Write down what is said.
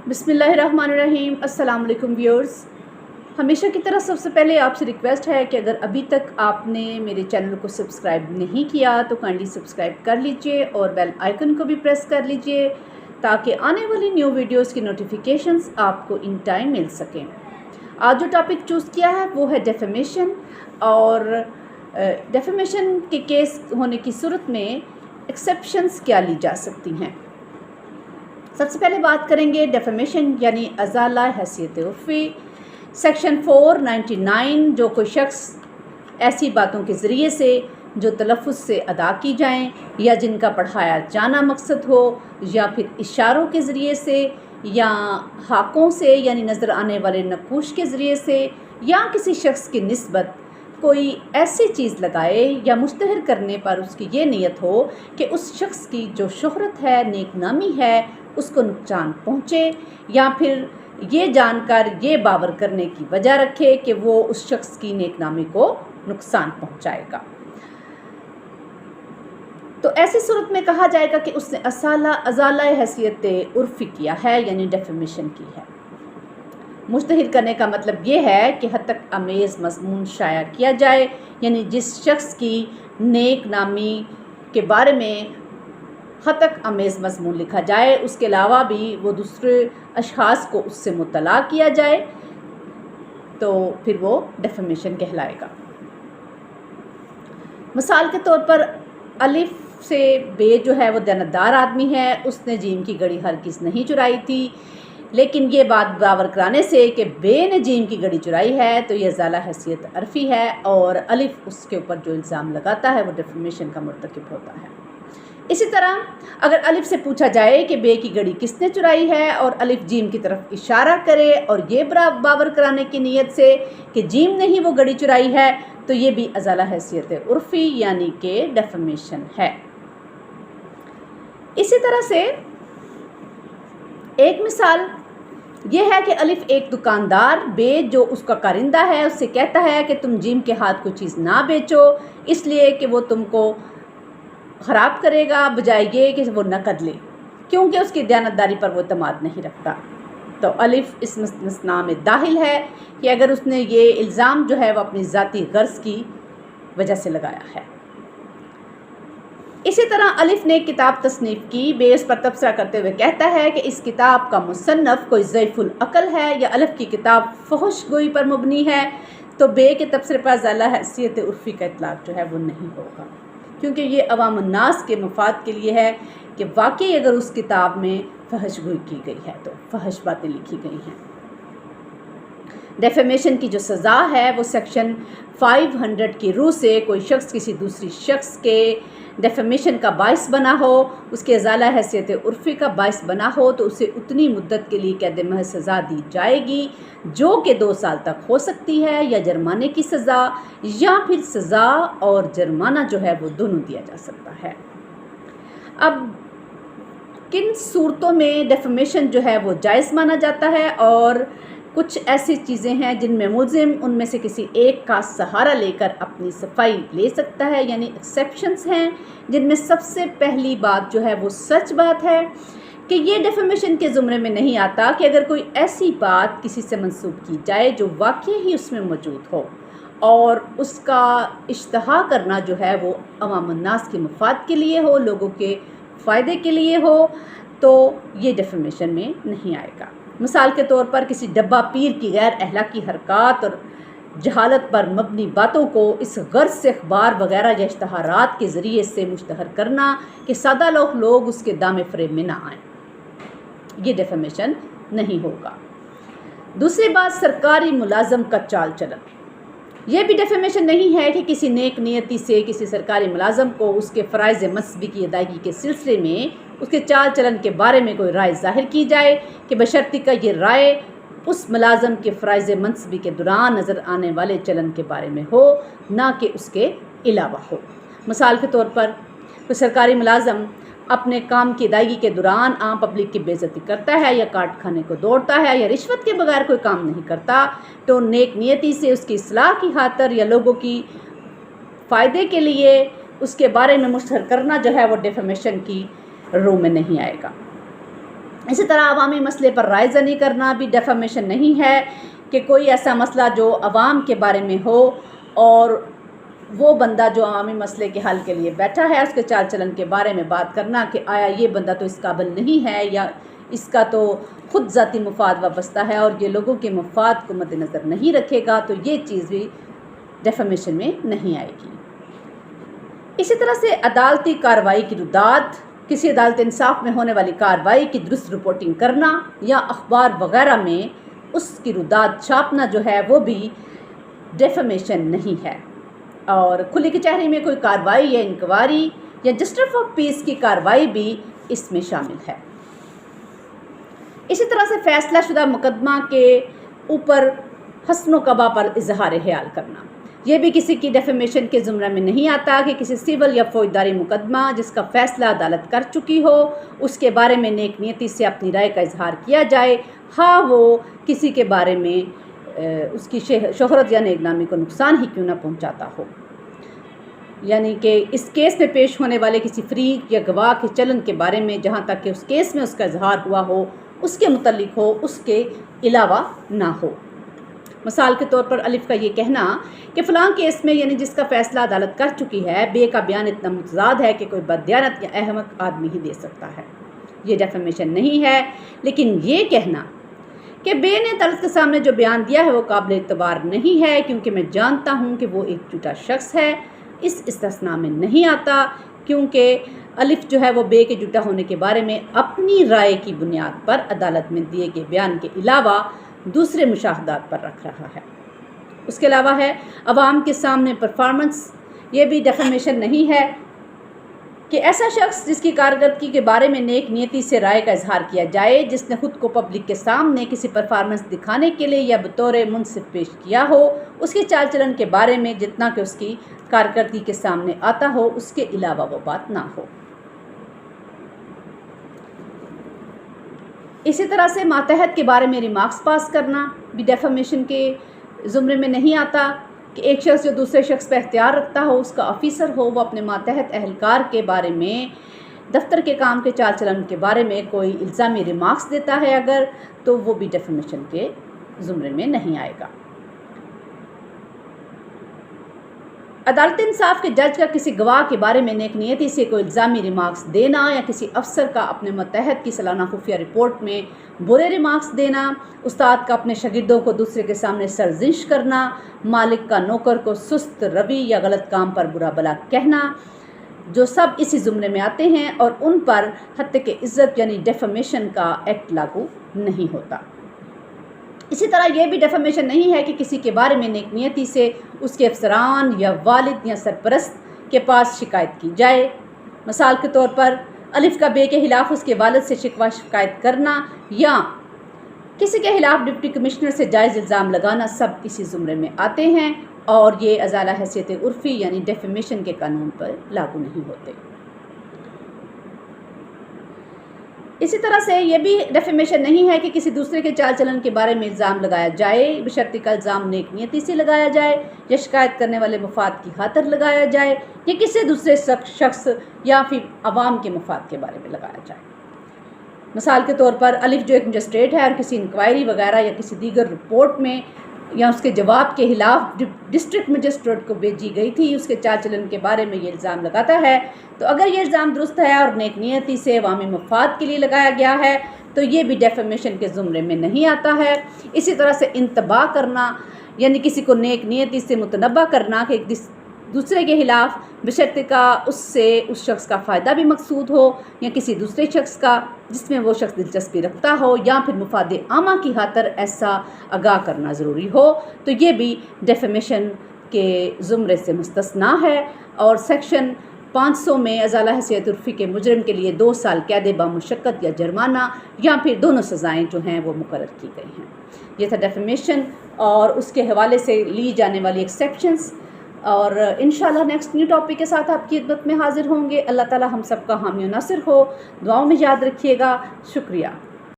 بسم اللہ الرحمن الرحیم۔ السلام علیکم ویورز، ہمیشہ کی طرح سب سے پہلے آپ سے ریکویسٹ ہے کہ اگر ابھی تک آپ نے میرے چینل کو سبسکرائب نہیں کیا تو کائنڈلی سبسکرائب کر لیجئے اور بیل آئیکن کو بھی پریس کر لیجئے تاکہ آنے والی نیو ویڈیوز کی نوٹیفیکیشنز آپ کو ان ٹائم مل سکیں۔ آج جو ٹاپک چوز کیا ہے وہ ہے ڈیفیمیشن، اور ڈیفیمیشن کے کیس ہونے کی صورت میں ایکسیپشنز کیا لی جا سکتی ہیں۔ سب سے پہلے بات کریں گے ڈیفیمیشن یعنی ازالہ حیثیت عرفی۔ سیکشن 499، جو کوئی شخص ایسی باتوں کے ذریعے سے جو تلفظ سے ادا کی جائیں یا جن کا پڑھایا جانا مقصد ہو، یا پھر اشاروں کے ذریعے سے یا حاکوں سے یعنی نظر آنے والے نقوش کے ذریعے سے، یا کسی شخص کی نسبت کوئی ایسی چیز لگائے یا مشتہر کرنے پر اس کی یہ نیت ہو کہ اس شخص کی جو شہرت ہے، نیک نامی ہے، اس کو نقصان پہنچے، یا پھر یہ جان کر یہ باور کرنے کی وجہ رکھے کہ وہ اس شخص کی نیک نامی کو نقصان پہنچائے گا، تو ایسی صورت میں کہا جائے گا کہ اس نے ازالہ حیثیت عرفی کیا ہے، یعنی ڈیفیمیشن کی ہے۔ مشتہر کرنے کا مطلب یہ ہے کہ ہتک آمیز مضمون شائع کیا جائے، یعنی جس شخص کی نیک نامی کے بارے میں ہتک آمیز مضمون لکھا جائے، اس کے علاوہ بھی وہ دوسرے اشخاص کو اس سے مطلع کیا جائے، تو پھر وہ ڈیفیمیشن کہلائے گا۔ مثال کے طور پر الف سے بے جو ہے وہ دیانتدار آدمی ہے، اس نے جیم کی گھڑی ہرگز نہیں چرائی تھی، لیکن یہ بات باور کرانے سے کہ بے نے جیم کی گھڑی چرائی ہے تو یہ ازالہ حیثیت عرفی ہے، اور الف اس کے اوپر جو الزام لگاتا ہے وہ ڈیفیمیشن کا مرتکب ہوتا ہے۔ اسی طرح اگر الف سے پوچھا جائے کہ بے کی گھڑی کس نے چرائی ہے اور الف جیم کی طرف اشارہ کرے اور یہ باور کرانے کی نیت سے کہ جیم نے ہی وہ گھڑی چرائی ہے، تو یہ بھی ازالہ حیثیت عرفی یعنی کہ ڈیفیمیشن ہے۔ اسی طرح سے ایک مثال یہ ہے کہ الف ایک دکاندار بے جو اس کا کارندہ ہے اس سے کہتا ہے کہ تم جیم کے ہاتھ کوئی چیز نہ بیچو، اس لیے کہ وہ تم کو خراب کرے گا، بجائے یہ کہ وہ نقد لے، کیونکہ اس کی دیانتداری پر وہ اعتماد نہیں رکھتا، تو الف اس مستثنیٰ میں داخل ہے کہ اگر اس نے یہ الزام جو ہے وہ اپنی ذاتی غرض کی وجہ سے لگایا ہے۔ اسی طرح الف نے ایک کتاب تصنیف کی، بے اس پر تبصرہ کرتے ہوئے کہتا ہے کہ اس کتاب کا مصنف کوئی ضعیف العقل ہے، یا الف کی کتاب فحش گوئی پر مبنی ہے، تو بے کے تبصرے پر ازالہ حیثیت عرفی کا اطلاق جو ہے وہ نہیں ہوگا، کیونکہ یہ عوام الناس کے مفاد کے لیے ہے کہ واقعی اگر اس کتاب میں فحش گوئی کی گئی ہے تو فحش باتیں لکھی گئی ہیں۔ ڈیفیمیشن کی جو سزا ہے وہ سیکشن 500 کی روح سے کوئی شخص کسی دوسری شخص کے ڈیفیمیشن کا باعث بنا ہو، اس کے ازالہ حیثیت عرفی کا باعث بنا ہو، تو اسے اتنی مدت کے لیے قید محض سزا دی جائے گی جو کہ 2 سال تک ہو سکتی ہے، یا جرمانے کی سزا، یا پھر سزا اور جرمانہ جو ہے وہ دونوں دیا جا سکتا ہے۔ اب کن صورتوں میں ڈیفیمیشن جو ہے وہ جائز مانا جاتا ہے، اور کچھ ایسی چیزیں ہیں جن میں ملزم ان میں سے کسی ایک کا سہارا لے کر اپنی صفائی لے سکتا ہے، یعنی ایکسیپشنز ہیں، جن میں سب سے پہلی بات جو ہے وہ سچ بات ہے کہ یہ ڈیفیمیشن کے زمرے میں نہیں آتا کہ اگر کوئی ایسی بات کسی سے منسوب کی جائے جو واقعی ہی اس میں موجود ہو اور اس کا اشتہا کرنا جو ہے وہ عوام الناس کے مفاد کے لیے ہو، لوگوں کے فائدے کے لیے ہو، تو یہ ڈیفیمیشن میں نہیں آئے گا۔ مثال کے طور پر کسی ڈبہ پیر کی غیر اخلاقی حرکات اور جہالت پر مبنی باتوں کو اس غرض سے اخبار وغیرہ یا اشتہارات کے ذریعے سے مشتہر کرنا کہ سادہ لوگ اس کے دام فریب میں نہ آئیں، یہ ڈیفیمیشن نہیں ہوگا۔ دوسری بات سرکاری ملازم کا چال چلن، یہ بھی ڈیفیمیشن نہیں ہے کہ کسی نیک نیتی سے کسی سرکاری ملازم کو اس کے فرائض منصبی کی ادائیگی کے سلسلے میں اس کے چال چلن کے بارے میں کوئی رائے ظاہر کی جائے کہ بشرطیکہ کا یہ رائے اس ملازم کے فرائض منصبی کے دوران نظر آنے والے چلن کے بارے میں ہو، نہ کہ اس کے علاوہ ہو۔ مثال کے طور پر کوئی سرکاری ملازم اپنے کام کی ادائیگی کے دوران عام پبلک کی بے عزتی کرتا ہے، یا کاٹ کھانے کو دوڑتا ہے، یا رشوت کے بغیر کوئی کام نہیں کرتا، تو نیک نیتی سے اس کی اصلاح کی خاطر یا لوگوں کی فائدے کے لیے اس کے بارے میں مشتہر کرنا جو ہے وہ ڈیفیمیشن کی روح میں نہیں آئے گا۔ اسی طرح عوامی مسئلے پر رائے زنی کرنا بھی ڈیفیمیشن نہیں ہے کہ کوئی ایسا مسئلہ جو عوام کے بارے میں ہو اور وہ بندہ جو عوامی مسئلے کے حل کے لیے بیٹھا ہے اس کے چال چلن کے بارے میں بات کرنا کہ آیا یہ بندہ تو اس قابل نہیں ہے یا اس کا تو خود ذاتی مفاد وابستہ ہے اور یہ لوگوں کے مفاد کو مد نظر نہیں رکھے گا، تو یہ چیز بھی ڈیفیمیشن میں نہیں آئے گی۔ اسی طرح سے عدالتی کارروائی کی رداد، کسی عدالت انصاف میں ہونے والی کارروائی کی درست رپورٹنگ کرنا یا اخبار وغیرہ میں اس کی رداد چھاپنا جو ہے وہ بھی ڈیفیمیشن نہیں ہے۔ اور کھلی کچہری میں کوئی کارروائی یا انکوائری یا جسٹس آف پیس کی کارروائی بھی اس میں شامل ہے۔ اسی طرح سے فیصلہ شدہ مقدمہ کے اوپر حسن و قبا پر اظہار خیال کرنا، یہ بھی کسی کی ڈیفیمیشن کے زمرے میں نہیں آتا کہ کسی سول یا فوجداری مقدمہ جس کا فیصلہ عدالت کر چکی ہو اس کے بارے میں نیک نیتی سے اپنی رائے کا اظہار کیا جائے، ہاں وہ کسی کے بارے میں اس کی شہرت یا نیک نامی کو نقصان ہی کیوں نہ پہنچاتا ہو۔ یعنی کہ اس کیس میں پیش ہونے والے کسی فریق یا گواہ کے چلن کے بارے میں جہاں تک کہ اس کیس میں اس کا اظہار ہوا ہو اس کے متعلق ہو، اس کے علاوہ نہ ہو۔ مثال کے طور پر الف کا یہ کہنا کہ فلاں کیس میں یعنی جس کا فیصلہ عدالت کر چکی ہے، بے کا بیان اتنا متضاد ہے کہ کوئی بددیانت یا احمق آدمی ہی دے سکتا ہے، یہ ڈیفیمیشن نہیں ہے۔ لیکن یہ کہنا کہ بے نے عدالت کے سامنے جو بیان دیا ہے وہ قابل اعتبار نہیں ہے کیونکہ میں جانتا ہوں کہ وہ ایک جھوٹا شخص ہے، اس استثناء میں نہیں آتا، کیونکہ الف جو ہے وہ بے کے جھوٹا ہونے کے بارے میں اپنی رائے کی بنیاد پر عدالت میں دیے گئے بیان کے علاوہ دوسرے مشاہدات پر رکھ رہا ہے۔ اس کے علاوہ ہے عوام کے سامنے پرفارمنس، یہ بھی ڈیفیمیشن نہیں ہے کہ ایسا شخص جس کی کارکردگی کے بارے میں نیک نیتی سے رائے کا اظہار کیا جائے، جس نے خود کو پبلک کے سامنے کسی پرفارمنس دکھانے کے لیے یا بطور منصف پیش کیا ہو، اس کے چال چلن کے بارے میں جتنا کہ اس کی کارکردگی کے سامنے آتا ہو اس کے علاوہ وہ بات نہ ہو۔ اسی طرح سے ماتحت کے بارے میں ریمارکس پاس کرنا بھی ڈیفیمیشن کے زمرے میں نہیں آتا کہ ایک شخص جو دوسرے شخص پہ اختیار رکھتا ہو، اس کا آفیسر ہو، وہ اپنے ماتحت اہلکار کے بارے میں دفتر کے کام کے چال چلن کے بارے میں کوئی الزامی ریمارکس دیتا ہے اگر، تو وہ بھی ڈیفیمیشن کے زمرے میں نہیں آئے گا۔ عدالت انصاف کے جج کا کسی گواہ کے بارے میں نیک نیتی سے کوئی الزامی ریمارکس دینا یا کسی افسر کا اپنے ماتحت کی سالانہ خفیہ رپورٹ میں برے ریمارکس دینا، استاد کا اپنے شاگردوں کو دوسرے کے سامنے سرزنش کرنا، مالک کا نوکر کو سست روی یا غلط کام پر برا بھلا کہنا، جو سب اسی زمرے میں آتے ہیں اور ان پر ہتک عزت یعنی ڈیفیمیشن کا ایکٹ لاگو نہیں ہوتا۔ اسی طرح یہ بھی ڈیفیمیشن نہیں ہے کہ کسی کے بارے میں نیک نیتی سے اس کے افسران یا والد یا سرپرست کے پاس شکایت کی جائے۔ مثال کے طور پر الف کا بے کے خلاف اس کے والد سے شکوہ شکایت کرنا یا کسی کے خلاف ڈپٹی کمشنر سے جائز الزام لگانا سب اسی زمرے میں آتے ہیں اور یہ ازالہ حیثیت عرفی یعنی ڈیفیمیشن کے قانون پر لاگو نہیں ہوتے۔ اسی طرح سے یہ بھی ڈیفیمیشن نہیں ہے کہ کسی دوسرے کے چال چلن کے بارے میں الزام لگایا جائے، بشرطیکہ کا الزام نیک نیتی سے لگایا جائے یا شکایت کرنے والے مفاد کی خاطر لگایا جائے یا کسی دوسرے شخص یا پھر عوام کے مفاد کے بارے میں لگایا جائے۔ مثال کے طور پر الف جو ایک مجسٹریٹ ہے اور کسی انکوائری وغیرہ یا کسی دیگر رپورٹ میں یا اس کے جواب کے خلاف ڈسٹرکٹ مجسٹریٹ کو بھیجی گئی تھی، اس کے چال چلن کے بارے میں یہ الزام لگاتا ہے، تو اگر یہ الزام درست ہے اور نیک نیتی سے عوامی مفاد کے لیے لگایا گیا ہے تو یہ بھی ڈیفیمیشن کے زمرے میں نہیں آتا ہے۔ اسی طرح سے انتباہ کرنا یعنی کسی کو نیک نیتی سے متنبہ کرنا کہ دوسرے کے خلاف بشرطیکہ اس سے اس شخص کا فائدہ بھی مقصود ہو یا کسی دوسرے شخص کا جس میں وہ شخص دلچسپی رکھتا ہو یا پھر مفاد عامہ کی خاطر ایسا آگاہ کرنا ضروری ہو، تو یہ بھی ڈیفیمیشن کے زمرے سے مستثنا ہے۔ اور سیکشن 500 میں ازالہ حیثیت عرفی کے مجرم کے لیے 2 سال قید بامشقت یا جرمانہ یا پھر دونوں سزائیں جو ہیں وہ مقرر کی گئی ہیں۔ یہ تھا ڈیفیمیشن اور اس کے حوالے سے لی جانے والی ایکسیپشنز، اور انشاءاللہ نیکسٹ نیو ٹاپک کے ساتھ آپ کی خدمت میں حاضر ہوں گے۔ اللہ تعالی ہم سب کا حامی و ناصر ہو، دعاؤں میں یاد رکھیے گا۔ شکریہ۔